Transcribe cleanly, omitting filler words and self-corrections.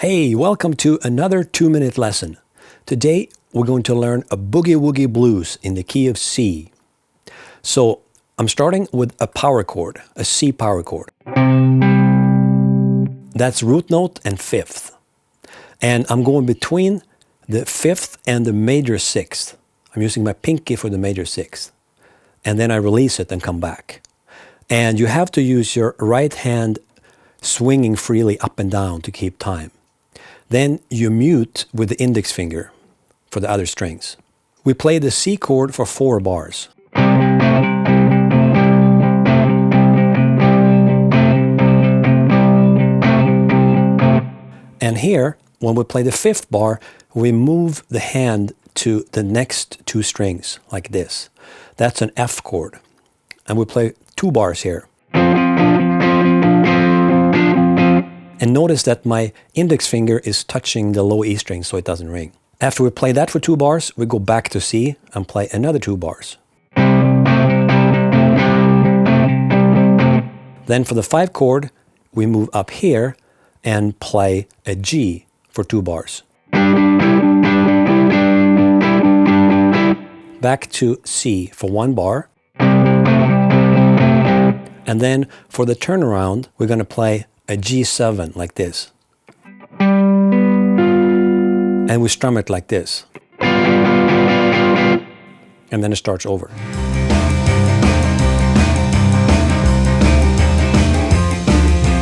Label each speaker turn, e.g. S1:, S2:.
S1: Hey, welcome to another 2-minute lesson. Today we're going to learn a Boogie Woogie blues in the key of C. So I'm starting with a power chord, a C power chord. That's root note and fifth. And I'm going between the fifth and the major sixth. I'm using my pinky for the major sixth. And then I release it and come back. And you have to use your right hand swinging freely up and down to keep time. Then you mute with the index finger for the other strings. We play the C chord for 4 bars. And here, when we play the 5th bar, we move the hand to the next 2 strings, like this. That's an F chord. And we play 2 bars here. And notice that my index finger is touching the low E string so it doesn't ring. After we play that for 2 bars, we go back to C and play another 2 bars. Then for the 5 chord, we move up here and play a G for 2 bars. Back to C for 1 bar. And then for the turnaround, we're going to play a G7 like this. And we strum it like this. And then it starts over.